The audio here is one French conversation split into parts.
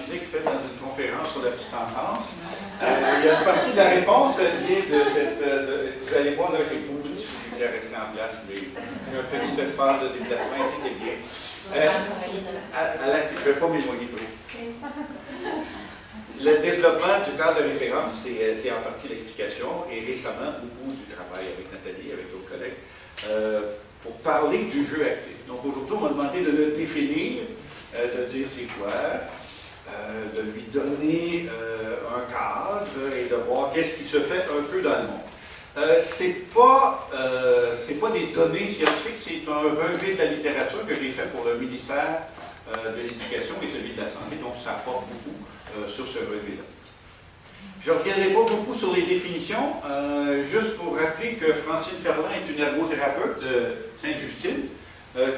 physique faite dans une conférence sur la petite enfance. Il y a une partie de la réponse, elle vient de cette... vous allez voir là, que vous qui est resté en place, mais il y a un petit espace de déplacement ici, c'est bien. Je ne vais pas m'éloigner trop. Le développement du cadre de référence, c'est en partie l'explication, et récemment, beaucoup du travail avec Nathalie, avec d'autres collègues, pour parler du jeu actif. Donc aujourd'hui, on m'a demandé de le définir, de dire c'est quoi, de lui donner un cadre et de voir qu'est-ce qui se fait un peu dans le monde. C'est pas des données scientifiques, c'est un relevé de la littérature que j'ai fait pour le ministère de l'Éducation et celui de la Santé, donc ça apporte beaucoup sur ce relevé-là. Je ne reviendrai pas beaucoup sur les définitions, juste pour rappeler que Francine Ferland est une ergothérapeute de Sainte-Justine,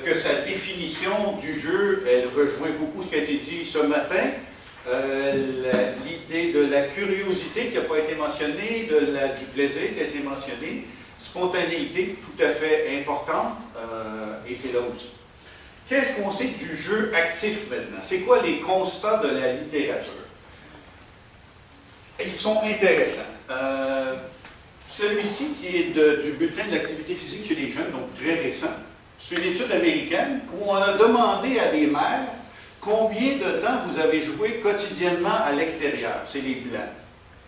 que sa définition du jeu, elle rejoint beaucoup ce qui a été dit ce matin, l'idée de la curiosité qui n'a pas été mentionnée, du plaisir qui a été mentionné, spontanéité tout à fait importante, et c'est là aussi. Qu'est-ce qu'on sait du jeu actif maintenant? C'est quoi les constats de la littérature? Ils sont intéressants. Celui-ci qui est du bulletin de l'activité physique chez les jeunes, donc très récent, c'est une étude américaine où on a demandé à des mères combien de temps vous avez joué quotidiennement à l'extérieur. C'est les blancs.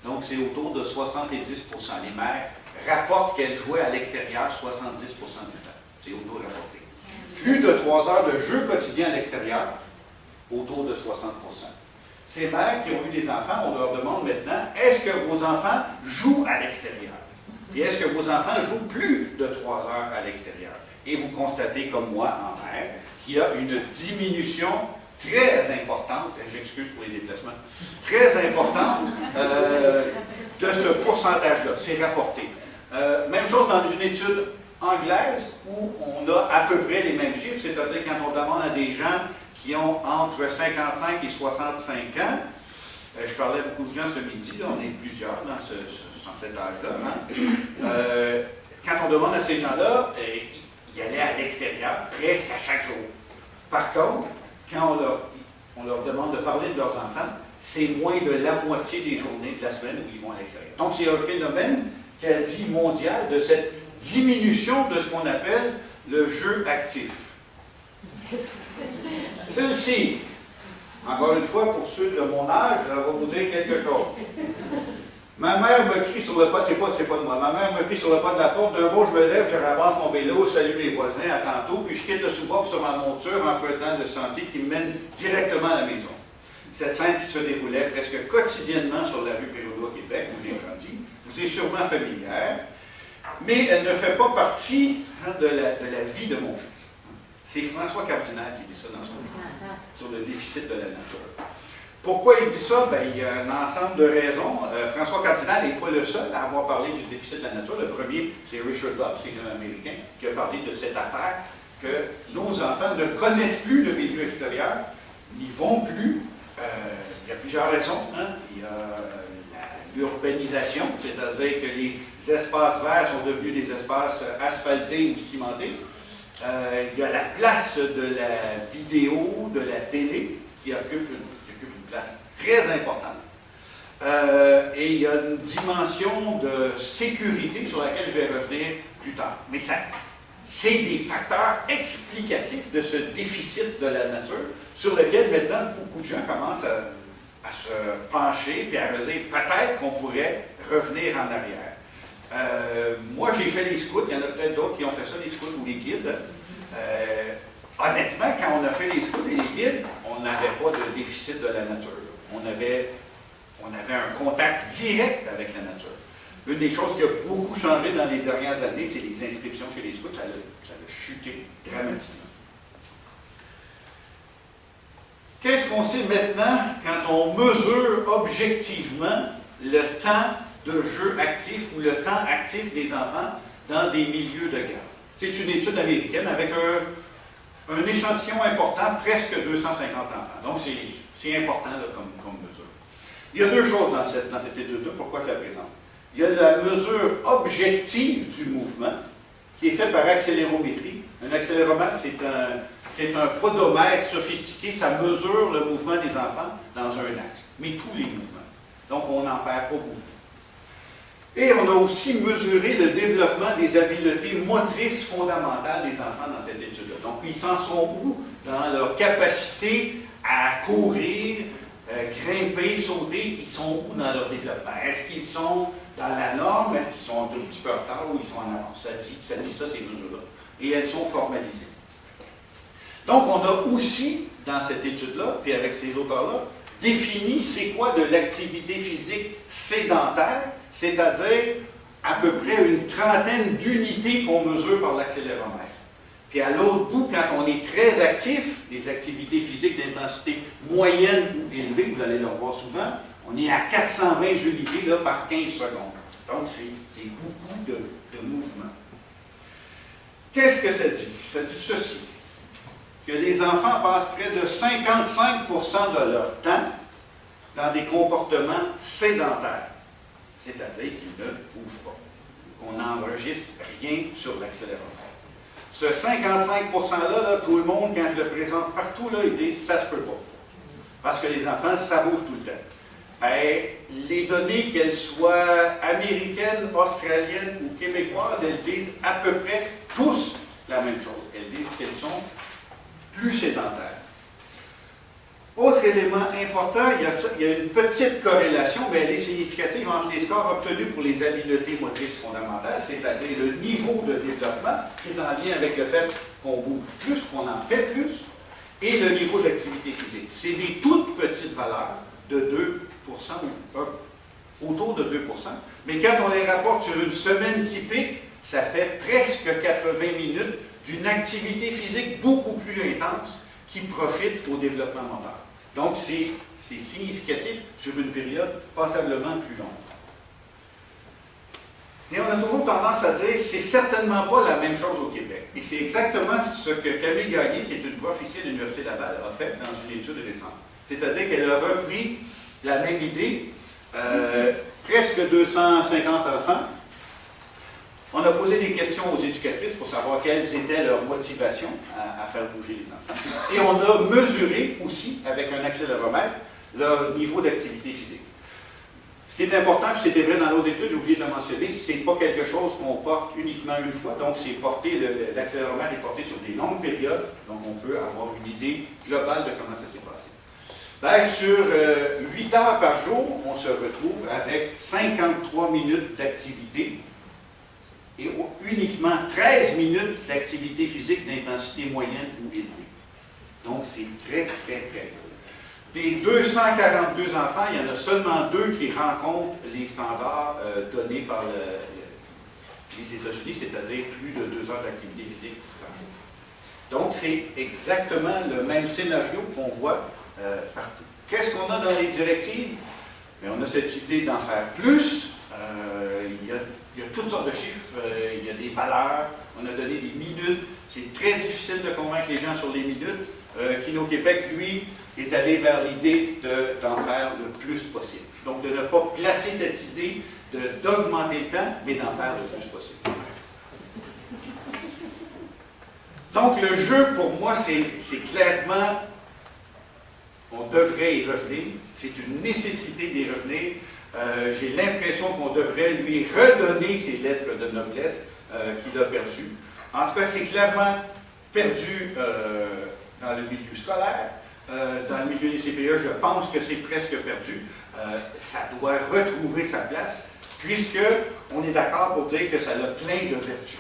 Donc c'est autour de 70%. Les mères rapportent qu'elles jouaient à l'extérieur 70% du temps. C'est auto-rapporté. Plus de 3 heures de jeu quotidien à l'extérieur, autour de 60%. Ces mères qui ont eu des enfants, on leur demande maintenant, est-ce que vos enfants jouent à l'extérieur? Et est-ce que vos enfants jouent plus de 3 heures à l'extérieur? Et vous constatez, comme moi, en mère, qu'il y a une diminution très importante, j'excuse pour les déplacements, très importante de ce pourcentage-là. C'est rapporté. Même chose dans une étude anglaise où on a à peu près les mêmes chiffres, c'est-à-dire quand on demande à des gens qui ont entre 55 et 65 ans, je parlais à beaucoup de gens ce midi, là, on est plusieurs dans cet âge-là, hein? Quand on demande à ces gens-là, ils allaient à l'extérieur presque à chaque jour. Par contre, quand on leur demande de parler de leurs enfants, c'est moins de la moitié des journées de la semaine où ils vont à l'extérieur. Donc c'est un phénomène quasi mondial de cette diminution de ce qu'on appelle le jeu actif. Celle-ci, encore une fois, pour ceux de mon âge, elle va vous dire quelque chose. Ma mère me crie sur le pas, c'est pas de moi, ma mère me crie sur le pas de la porte, d'un mot je me lève, je ramasse mon vélo, salue les voisins, à tantôt, puis je quitte le sous-bois sur ma monture, empruntant le sentier qui me mène directement à la maison. Cette scène qui se déroulait presque quotidiennement sur la rue Pérodo à Québec, où j'ai grandi, vous est sûrement familière, mais elle ne fait pas partie de la vie de mon fils. C'est François Cardinal qui dit ça dans son livre, sur le déficit de la nature. Pourquoi il dit ça? Ben, il y a un ensemble de raisons. François Cardinal n'est pas le seul à avoir parlé du déficit de la nature. Le premier, c'est Richard Love, c'est un Américain, qui a parlé de cette affaire que nos enfants ne connaissent plus le milieu extérieur, n'y vont plus. Il y a plusieurs raisons. Hein? Il y a l'urbanisation, c'est-à-dire que les espaces verts sont devenus des espaces asphaltés ou cimentés. Il y a la place de la vidéo, de la télé, qui occupe une place très importante. Et il y a une dimension de sécurité sur laquelle je vais revenir plus tard. Mais c'est des facteurs explicatifs de ce déficit de la nature sur lequel maintenant beaucoup de gens commencent à se pencher et à dire peut-être qu'on pourrait revenir en arrière. Moi, j'ai fait les scouts, il y en a peut-être d'autres qui ont fait ça, les scouts ou les guides. Honnêtement, quand on a fait les scouts et les guides, on n'avait pas de déficit de la nature. On avait un contact direct avec la nature. Une des choses qui a beaucoup changé dans les dernières années, c'est les inscriptions chez les scouts. Ça a chuté dramatiquement. Qu'est-ce qu'on sait maintenant quand on mesure objectivement le temps de jeu actif ou le temps actif des enfants dans des milieux de guerre? C'est une étude américaine avec un échantillon important, presque 250 enfants. Donc, c'est important là, comme mesure. Il y a deux choses dans cette étude-là. Pourquoi je la présente? Il y a la mesure objective du mouvement, qui est faite par accélérométrie. Un accéléromètre, c'est un podomètre sophistiqué, ça mesure le mouvement des enfants dans un axe, mais tous les mouvements. Donc, on n'en perd pas beaucoup. Et on a aussi mesuré le développement des habiletés motrices fondamentales des enfants dans cette étude-là. Donc, ils s'en sont où dans leur capacité à courir, grimper, sauter? Ils sont où dans leur développement? Est-ce qu'ils sont dans la norme? Est-ce qu'ils sont un tout petit peu en retard ou ils sont en avance? Ça dit ça, ces mesures-là. Et elles sont formalisées. Donc, on a aussi, dans cette étude-là, puis avec ces auteurs-là, défini c'est quoi de l'activité physique sédentaire, c'est-à-dire à peu près une trentaine d'unités qu'on mesure par l'accéléromètre. Puis à l'autre bout, quand on est très actif, des activités physiques d'intensité moyenne ou élevée, vous allez le revoir souvent, on est à 420 unités là, par 15 secondes. Donc c'est beaucoup de mouvements. Qu'est-ce que ça dit? Ça dit ceci, que les enfants passent près de 55% de leur temps dans des comportements sédentaires, c'est-à-dire qu'ils ne bougent pas, qu'on n'enregistre rien sur l'accéléromètre. Ce 55%-là, tout le monde, quand je le présente partout, là, ils disent « ça se peut pas ». Parce que les enfants, ça bouge tout le temps. Et les données, qu'elles soient américaines, australiennes ou québécoises, elles disent à peu près tous la même chose. Elles disent qu'elles sont plus sédentaires. Autre élément important, il y a une petite corrélation, mais elle est significative entre les scores obtenus pour les habiletés motrices fondamentales, c'est-à-dire le niveau de développement, qui est en lien avec le fait qu'on bouge plus, qu'on en fait plus, et le niveau d'activité physique. C'est des toutes petites valeurs de 2%, autour de 2%, mais quand on les rapporte sur une semaine typique, ça fait presque 80 minutes d'une activité physique beaucoup plus intense qui profite au développement moteur. Donc, c'est significatif sur une période passablement plus longue. Et on a toujours tendance à dire que c'est certainement pas la même chose au Québec. Et c'est exactement ce que Camille Gagné, qui est une prof ici à l'Université Laval, a fait dans une étude récente. C'est-à-dire qu'elle a repris la même idée, presque 250 enfants. On a posé des questions aux éducatrices pour savoir quelles étaient leurs motivations à faire bouger les enfants. Et on a mesuré aussi, avec un accéléromètre, leur niveau d'activité physique. Ce qui est important, puis c'était vrai dans l'autre étude, j'ai oublié de le mentionner, c'est pas quelque chose qu'on porte uniquement une fois, donc c'est porté, l'accéléromètre est porté sur des longues périodes, donc on peut avoir une idée globale de comment ça s'est passé. Ben, sur 8 heures par jour, on se retrouve avec 53 minutes d'activité et uniquement 13 minutes d'activité physique d'intensité moyenne ou élevée. Donc, c'est très, très, très gros. Des 242 enfants, il y en a seulement 2 qui rencontrent les standards donnés par les États-Unis, c'est-à-dire plus de 2 heures d'activité physique par jour. Donc, c'est exactement le même scénario qu'on voit partout. Qu'est-ce qu'on a dans les directives? Bien, on a cette idée d'en faire plus. Il y a toutes sortes de chiffres, il y a des valeurs, on a donné des minutes. C'est très difficile de convaincre les gens sur les minutes. Kino Québec, lui, est allé vers l'idée d'en faire le plus possible. Donc, de ne pas placer cette idée d'augmenter le temps, mais d'en faire le plus possible. Donc, le jeu, pour moi, c'est clairement, on devrait y revenir. C'est une nécessité d'y revenir. J'ai l'impression qu'on devrait lui redonner ses lettres de noblesse qu'il a perdues. En tout cas, c'est clairement perdu dans le milieu scolaire. Dans le milieu des CPE, je pense que c'est presque perdu. Ça doit retrouver sa place, puisqu'on est d'accord pour dire que ça a plein de vertus.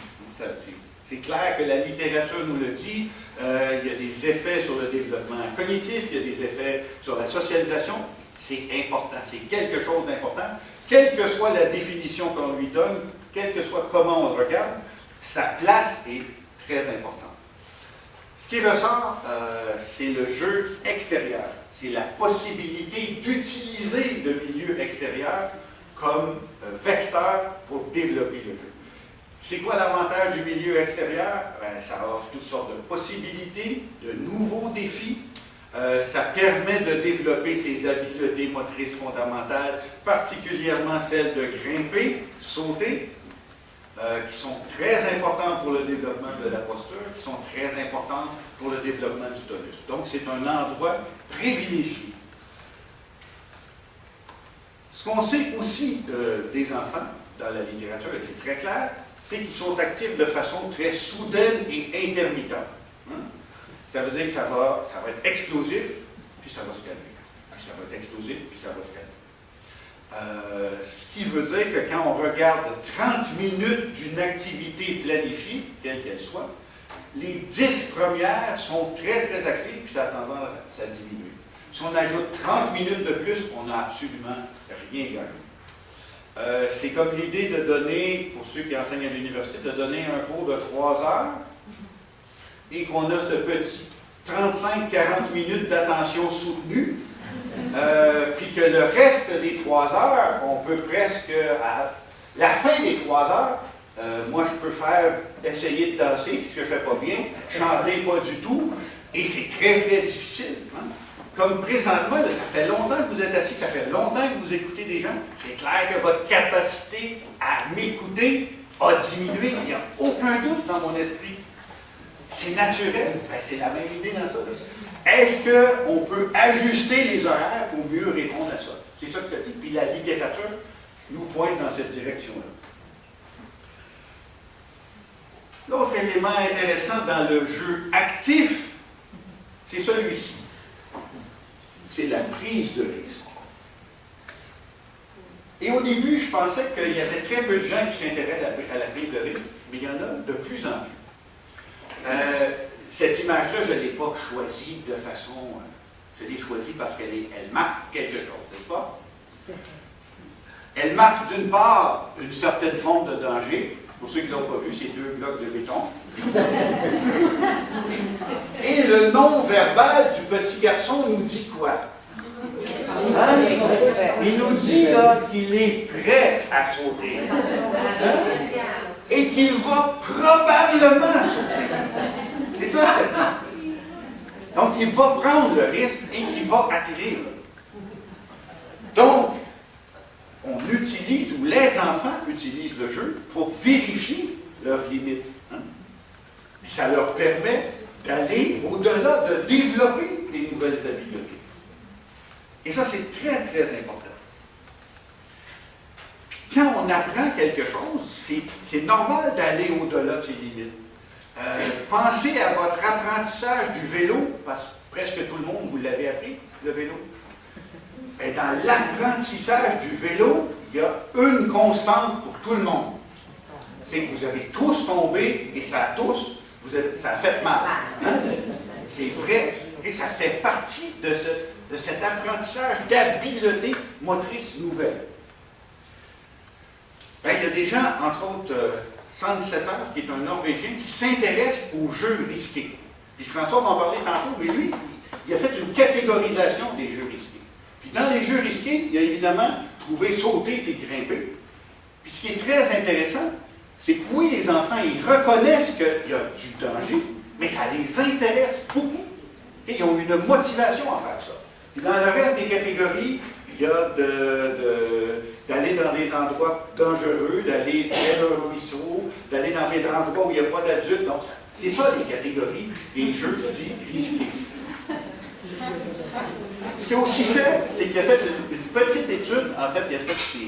C'est clair que la littérature nous le dit. Il y a des effets sur le développement cognitif, il y a des effets sur la socialisation. C'est important, c'est quelque chose d'important. Quelle que soit la définition qu'on lui donne, quel que soit comment on le regarde, sa place est très importante. Ce qui ressort, c'est le jeu extérieur. C'est la possibilité d'utiliser le milieu extérieur comme vecteur pour développer le jeu. C'est quoi l'avantage du milieu extérieur? Ben, ça offre toutes sortes de possibilités, de nouveaux défis. Ça permet de développer ses habiletés motrices fondamentales, particulièrement celles de grimper, sauter. qui sont très importantes pour le développement de la posture, qui sont très importantes pour le développement du tonus. Donc, c'est un endroit privilégié. Ce qu'on sait aussi des enfants dans la littérature, et c'est très clair, c'est qu'ils sont actifs de façon très soudaine et intermittente. Hein? Ça veut dire que ça va être explosif, puis ça va se calmer. Puis ça va être explosif, puis ça va se calmer. Ce qui veut dire que quand on regarde 30 minutes d'une activité planifiée, quelle qu'elle soit, les 10 premières sont très, très actives, puis ça a tendance à diminuer. Si on ajoute 30 minutes de plus, on n'a absolument rien gagné. C'est comme l'idée de donner, pour ceux qui enseignent à l'université, de donner un cours de 3 heures et qu'on a ce petit 35-40 minutes d'attention soutenue, puis que le reste des 3 heures, on peut presque, à la fin des 3 heures, moi je peux essayer de danser, puis que je ne fais pas bien, chanter pas du tout, et c'est très très difficile. Hein? Comme présentement, là, ça fait longtemps que vous êtes assis, ça fait longtemps que vous écoutez des gens, c'est clair que votre capacité à m'écouter a diminué, il n'y a aucun doute dans mon esprit. C'est naturel, ben, c'est la même idée dans ça. Est-ce qu'on peut ajuster les horaires pour mieux répondre à ça? C'est ça que ça dit, puis la littérature nous pointe dans cette direction-là. L'autre élément intéressant dans le jeu actif, c'est celui-ci. C'est la prise de risque. Et au début, je pensais qu'il y avait très peu de gens qui s'intéressent à la prise de risque, mais il y en a de plus en plus. Cette image-là, je ne l'ai pas choisie de façon... je l'ai choisie parce qu'elle marque quelque chose, n'est-ce pas? Elle marque d'une part une certaine forme de danger. Pour ceux qui ne l'ont pas vu, c'est 2 blocs de béton. Et le non-verbal du petit garçon nous dit quoi? Hein? Il nous dit là qu'il est prêt à sauter. Et qu'il va probablement sauter. C'est ça, ça dit. Donc, il va prendre le risque et qu'il va atterrir. Donc, on utilise, ou les enfants utilisent le jeu pour vérifier leurs limites. Hein? Puis ça leur permet d'aller au-delà, de développer des nouvelles habiletés. Et ça, c'est très, très important. Puis quand on apprend quelque chose, c'est normal d'aller au-delà de ses limites. Pensez à votre apprentissage du vélo, parce que presque tout le monde, vous l'avez appris, le vélo. Et dans l'apprentissage du vélo, il y a une constante pour tout le monde. C'est que vous avez tous tombé et ça a fait mal. Hein? C'est vrai. Et ça fait partie de cet apprentissage d'habileté motrice nouvelle. Ben, il y a des gens, entre autres, Sanseter, qui est un Norvégien, qui s'intéresse aux jeux risqués. Puis François va en parler tantôt, mais lui, il a fait une catégorisation des jeux risqués. Puis dans les jeux risqués, il y a évidemment trouvé sauter et grimper. Puis ce qui est très intéressant, c'est que oui, les enfants, ils reconnaissent qu'il y a du danger, mais ça les intéresse beaucoup. Et ils ont une motivation à faire ça. Puis dans le reste des catégories, il y a d'aller dans des endroits dangereux, d'aller près d'un ruisseau, d'aller dans des endroits où il n'y a pas d'adultes. Donc, c'est ça les catégories des jeux dits risqués. Ce qu'il a aussi fait, c'est qu'il a fait une petite étude. En fait, il a fait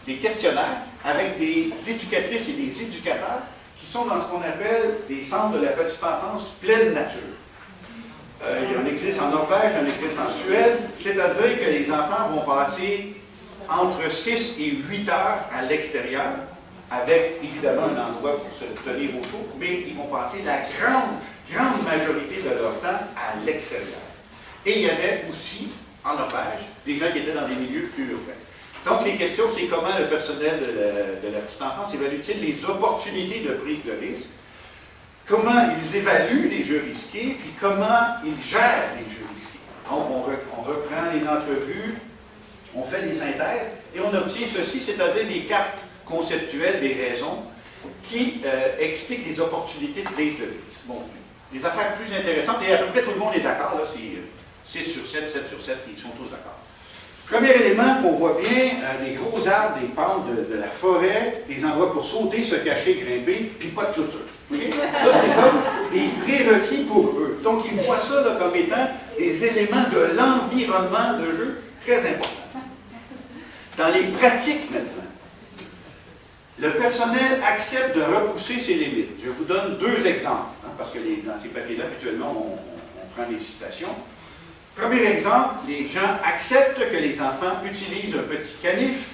des questionnaires avec des éducatrices et des éducateurs qui sont dans ce qu'on appelle des centres de la petite enfance pleine nature. Il en existe en Norvège, il en existe en Suède, c'est-à-dire que les enfants vont passer entre 6 et 8 heures à l'extérieur, avec évidemment un endroit pour se tenir au chaud, mais ils vont passer la grande majorité de leur temps à l'extérieur. Et il y avait aussi, en Norvège, des gens qui étaient dans des milieux plus urbains. Donc les questions, c'est comment le personnel de la petite enfance évalue-t-il les opportunités de prise de risque, comment ils évaluent les jeux risqués, puis comment ils gèrent les jeux risqués. Donc, on reprend les entrevues, on fait des synthèses, et on obtient ceci, c'est-à-dire des cartes conceptuelles, des raisons, qui expliquent les opportunités de prise de risque. Bon, des affaires plus intéressantes, et à peu près tout le monde est d'accord, là, c'est 6 sur 7, 7 sur 7, ils sont tous d'accord. Premier élément qu'on voit bien, des gros arbres, des pentes de la forêt, des endroits pour sauter, se cacher, grimper, puis pas de clôture. Okay? Ça, c'est comme des prérequis pour eux. Donc, ils voient ça là, comme étant des éléments de l'environnement de jeu très importants. Dans les pratiques maintenant, le personnel accepte de repousser ses limites. Je vous donne deux exemples, hein, parce que dans ces papiers-là, habituellement, on prend des citations. Premier exemple, les gens acceptent que les enfants utilisent un petit canif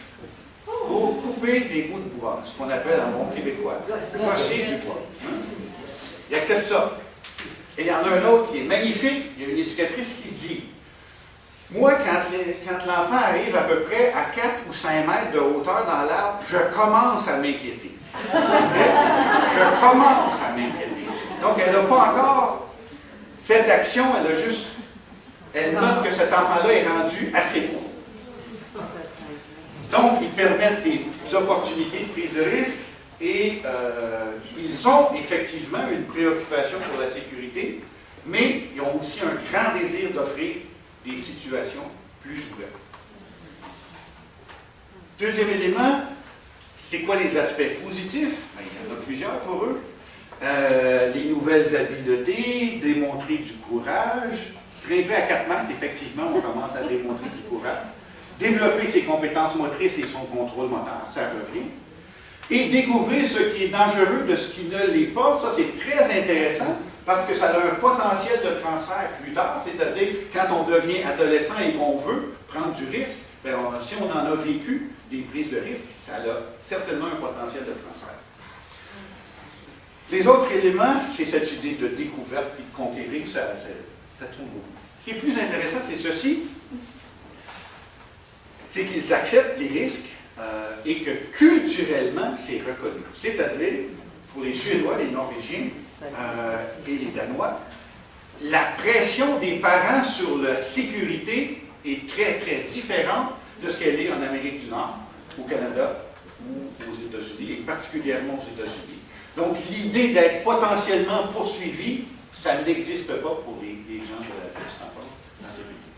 pour couper des bouts de bois, ce qu'on appelle en bon québécois, gosser du bois. Hein? Ils acceptent ça. Et il y en a un autre qui est magnifique, il y a une éducatrice qui dit « Moi, quand l'enfant arrive à peu près à 4 ou 5 mètres de hauteur dans l'arbre, je commence à m'inquiéter. Je commence à m'inquiéter. » Donc, elle n'a pas encore fait d'action, elle note que cet enfant-là est rendu assez haut. Donc, ils permettent des opportunités de prise de risque et ils ont effectivement une préoccupation pour la sécurité, mais ils ont aussi un grand désir d'offrir des situations plus ouvertes. Deuxième élément, c'est quoi les aspects positifs? Ben, il y en a plusieurs pour eux. Les nouvelles habiletés, démontrer du courage, grimper à 4 mètres, effectivement, on commence à démontrer du courage, développer ses compétences motrices et son contrôle moteur, ça revient, et découvrir ce qui est dangereux de ce qui ne l'est pas, ça c'est très intéressant, parce que ça a un potentiel de transfert plus tard, c'est-à-dire quand on devient adolescent et qu'on veut prendre du risque, bien, si on en a vécu des prises de risque, ça a certainement un potentiel de transfert. Les autres éléments, c'est cette idée de découverte et de conquérir, ça tourne beaucoup. Ce qui est plus intéressant, c'est ceci, c'est qu'ils acceptent les risques et que culturellement, c'est reconnu. C'est-à-dire, pour les Suédois, les Norvégiens et les Danois, la pression des parents sur la sécurité est très, très différente de ce qu'elle est en Amérique du Nord, au Canada ou aux États-Unis, et particulièrement aux États-Unis. Donc, l'idée d'être potentiellement poursuivi, ça n'existe pas pour les gens de la pièce encore dans ces pays.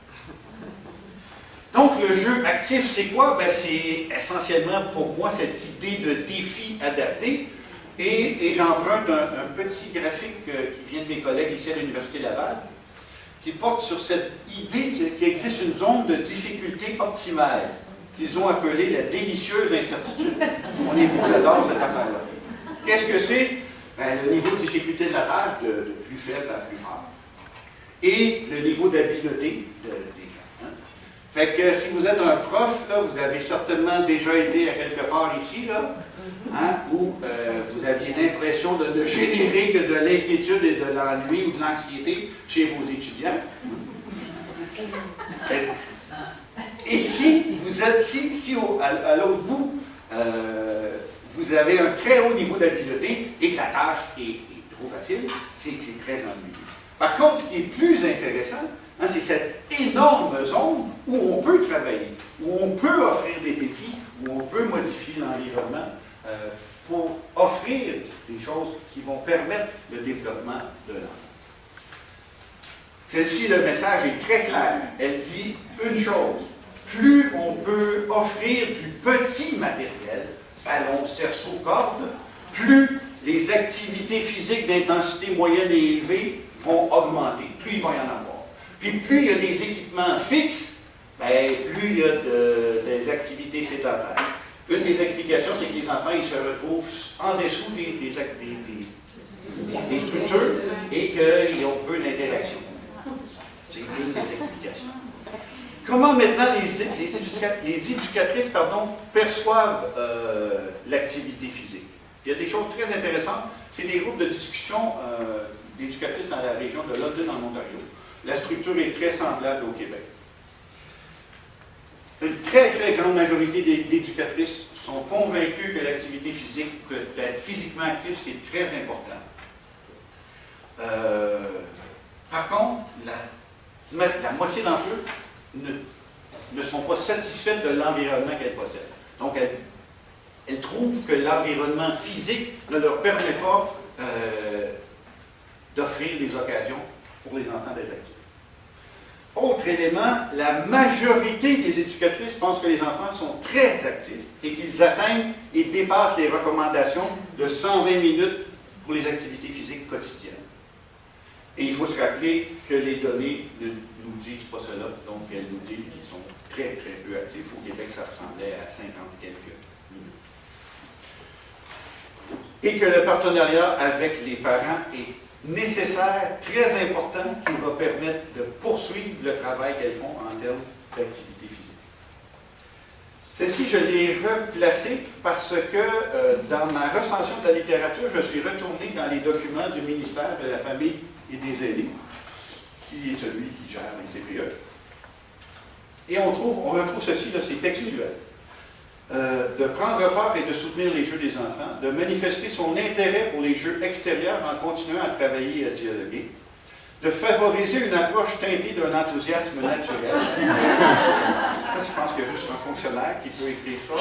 Donc, le jeu actif, c'est quoi? Ben, c'est essentiellement pour moi cette idée de défi adapté. Et j'emprunte un petit graphique qui vient de mes collègues ici à l'Université Laval, qui porte sur cette idée qu'il existe une zone de difficulté optimale, qu'ils ont appelée la délicieuse incertitude. On est pour j'adore cette affaire-là. Qu'est-ce que c'est? Ben, le niveau de difficulté de la tâche de plus faible à plus fort. Et le niveau d'habileté des gens. Hein? Fait que si vous êtes un prof, là, vous avez certainement déjà été à quelque part ici, là, hein, où vous aviez l'impression de ne générer que de l'inquiétude et de l'ennui ou de l'anxiété chez vos étudiants. Et si vous êtes à l'autre bout, vous avez un très haut niveau d'habileté et que la tâche est trop facile, c'est très ennuyeux. Par contre, ce qui est plus intéressant, hein, c'est cette énorme zone où on peut travailler, où on peut offrir des défis, où on peut modifier l'environnement pour offrir des choses qui vont permettre le développement de l'enfant. Celle-ci, le message est très clair. Elle dit une chose, plus on peut offrir du petit matériel, ballon, cerceau, corde, plus les activités physiques d'intensité moyenne et élevée vont augmenter, plus il va y en avoir. Puis plus il y a des équipements fixes, ben, plus il y a des activités sédentaires. Une des explications, c'est que les enfants ils se retrouvent en dessous des structures et qu'ils ont peu d'interaction. C'est une des explications. Comment maintenant les éducatrices perçoivent l'activité physique? Il y a des choses très intéressantes. C'est des groupes de discussion d'éducatrices dans la région de London, en Ontario. La structure est très semblable au Québec. Une très, très grande majorité d'éducatrices sont convaincues que l'activité physique, d'être physiquement actif, c'est très important. Par contre, la moitié d'entre eux ne sont pas satisfaites de l'environnement qu'elles possèdent. Donc, elles trouvent que l'environnement physique ne leur permet pas d'offrir des occasions pour les enfants d'être actifs. Autre élément, la majorité des éducatrices pensent que les enfants sont très actifs et qu'ils atteignent et dépassent les recommandations de 120 minutes pour les activités physiques quotidiennes. Et il faut se rappeler que les données ne nous disent pas cela, donc elles nous disent qu'ils sont très, très peu actifs. Au Québec, ça ressemblait à 50 quelques minutes. Et que le partenariat avec les parents est nécessaire, très important, qui va permettre de poursuivre le travail qu'elles font en termes d'activité physique. Celle-ci, je l'ai replacée parce que dans ma recension de la littérature, je suis retourné dans les documents du ministère de la Famille et des Aînés, qui est celui qui gère les CPE. Et on retrouve ceci, là, c'est textuel. De prendre part et de soutenir les jeux des enfants, de manifester son intérêt pour les jeux extérieurs en continuant à travailler et à dialoguer, de favoriser une approche teintée d'un enthousiasme naturel. Ça, je pense qu'il y a juste un fonctionnaire qui peut écrire ça.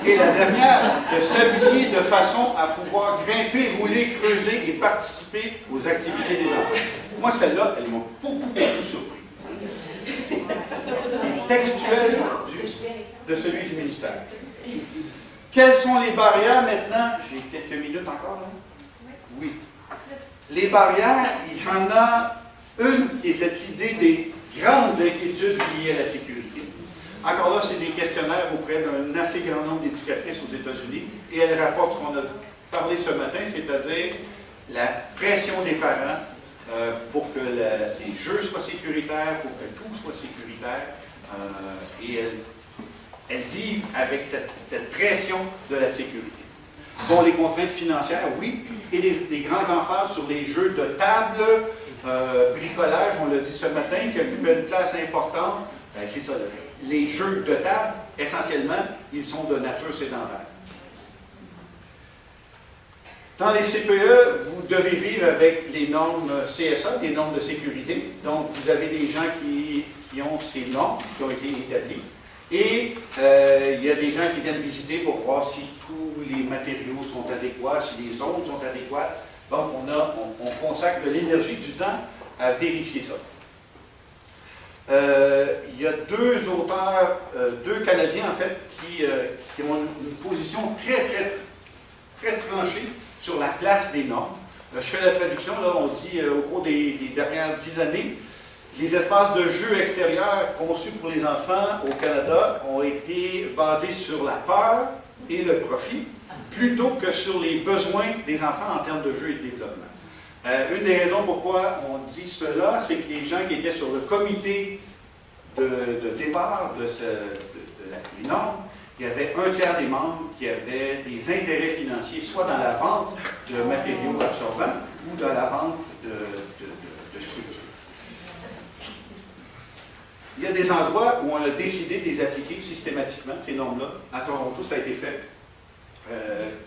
Et la dernière, de s'habiller de façon à pouvoir grimper, rouler, creuser et participer aux activités des enfants. Moi, celle-là, elle m'a beaucoup surpris. C'est textuel de celui du ministère. Quelles sont les barrières maintenant? J'ai quelques minutes encore, là? Oui. Les barrières, il y en a une qui est cette idée des grandes inquiétudes liées à la sécurité. Encore là, c'est des questionnaires auprès d'un assez grand nombre d'éducatrices aux États-Unis et elles rapportent ce qu'on a parlé ce matin, c'est-à-dire la pression des parents pour que les jeux soient sécuritaires, pour que tout soit sécuritaire. Et elles vivent avec cette pression de la sécurité. Bon, les contraintes financières, oui, et des grandes emphases sur les jeux de table, bricolage, on l'a dit ce matin, qui occupent une place importante. C'est ça, les jeux de table, essentiellement, ils sont de nature sédentaire. Dans les CPE, vous devez vivre avec les normes CSA, des normes de sécurité. Donc, vous avez des gens qui ont ces normes qui ont été établies. Et il y a des gens qui viennent visiter pour voir si tous les matériaux sont adéquats, si les zones sont adéquates. Donc, on consacre de l'énergie, du temps à vérifier ça. Il y a deux auteurs, deux Canadiens en fait, qui ont une position très tranchée sur la place des normes. Je fais la traduction, là, on dit au cours des dernières 10 années, les espaces de jeux extérieurs conçus pour les enfants au Canada ont été basés sur la peur et le profit, plutôt que sur les besoins des enfants en termes de jeux et de développement. Une des raisons pourquoi on dit cela, c'est que les gens qui étaient sur le comité de départ de la norme, il y avait un tiers des membres qui avaient des intérêts financiers, soit dans la vente de matériaux absorbants ou dans la vente de structures. Il y a des endroits où on a décidé de les appliquer systématiquement, ces normes-là. À Toronto, ça a été fait.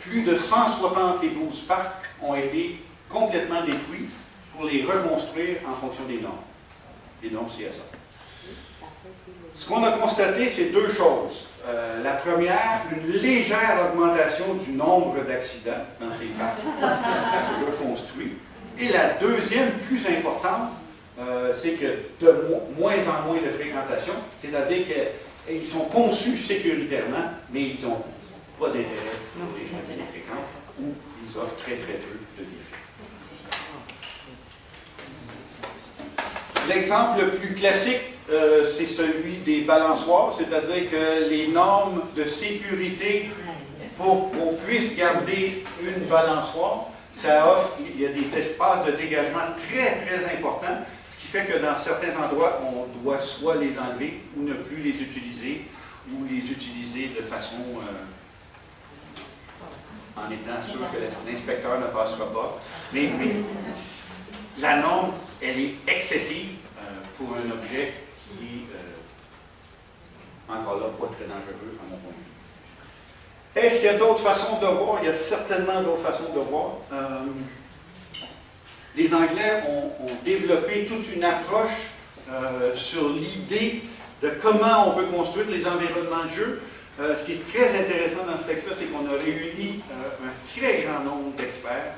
Plus de 172 parcs ont été complètement détruits pour les reconstruire en fonction des normes CSA. Ce qu'on a constaté, c'est deux choses. La première, une légère augmentation du nombre d'accidents dans ces parcs reconstruits. Et la deuxième, plus importante, c'est que de moins en moins de fréquentation, c'est-à-dire qu'ils sont conçus sécuritairement, mais ils n'ont pas d'intérêt pour les gens qui les fréquentent, ou ils offrent très peu de défis. L'exemple le plus classique, c'est celui des balançoires, c'est-à-dire que les normes de sécurité pour qu'on puisse garder une balançoire, ça offre, il y a des espaces de dégagement très importants, ce qui fait que dans certains endroits, on doit soit les enlever ou ne plus les utiliser, ou les utiliser de façon en étant sûr que l'inspecteur ne passera pas. Mais la norme, elle est excessive pour un objet qui est encore là pas très dangereux à mon point de vue. Est-ce qu'il y a d'autres façons de voir? Il y a certainement d'autres façons de voir. Les Anglais ont développé toute une approche sur l'idée de comment on peut construire les environnements de jeu. Ce qui est très intéressant dans ce texte-là, c'est qu'on a réuni un très grand nombre d'experts,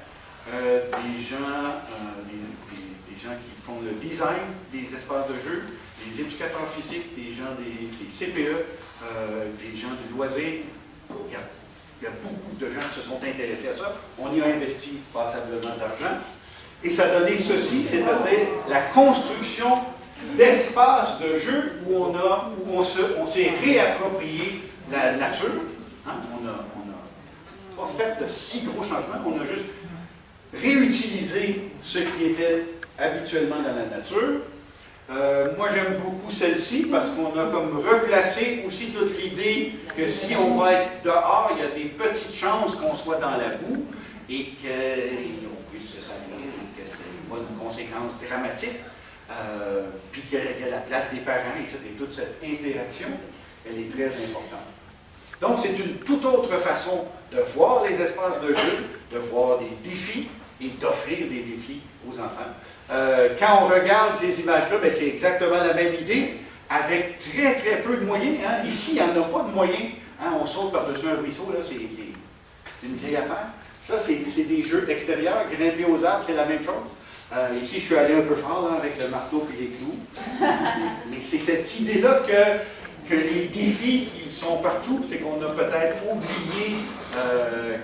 des gens gens qui font le design des espaces de jeu, des éducateurs physiques, des gens des CPE, des gens du loisir. Il y a beaucoup de gens qui se sont intéressés à ça. On y a investi passablement d'argent. Et ça a donné ceci, c'est-à-dire la construction d'espaces de jeu où on s'est réapproprié la nature. Hein? On n'a pas fait de si gros changements, on a juste réutilisé ce qui était habituellement dans la nature. Moi, j'aime beaucoup celle-ci parce qu'on a comme replacé aussi toute l'idée que si on va être dehors, il y a des petites chances qu'on soit dans la boue et qu'on puisse se salir et que c'est pas une conséquence dramatique. Puis qu'il y a la place des parents et toute cette interaction, elle est très importante. Donc, c'est une toute autre façon de voir les espaces de jeu, de voir des défis et d'offrir des défis aux enfants. Quand on regarde ces images-là, c'est exactement la même idée, avec très très peu de moyens. Hein. Ici, il n'y en a pas de moyens. Hein. On saute par-dessus un ruisseau, c'est une vieille affaire. Ça, c'est des jeux extérieurs. Grimper aux arbres, c'est la même chose. Ici, je suis allé un peu fort là, avec le marteau et les clous. Mais c'est cette idée-là que les défis, ils sont partout. C'est qu'on a peut-être oublié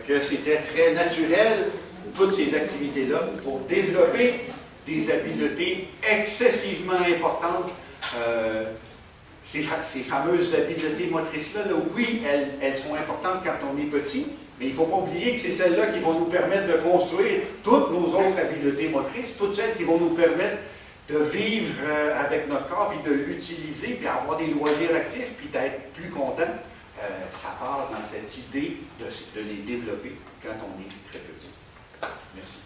que c'était très naturel, toutes ces activités-là, pour développer des habiletés excessivement importantes. Ces fameuses habiletés motrices-là, oui, elles sont importantes quand on est petit, mais il ne faut pas oublier que c'est celles-là qui vont nous permettre de construire toutes nos autres habiletés motrices, toutes celles qui vont nous permettre de vivre avec notre corps, puis de l'utiliser, puis avoir des loisirs actifs, puis d'être plus content. Ça part dans cette idée de les développer quand on est très petit. Merci.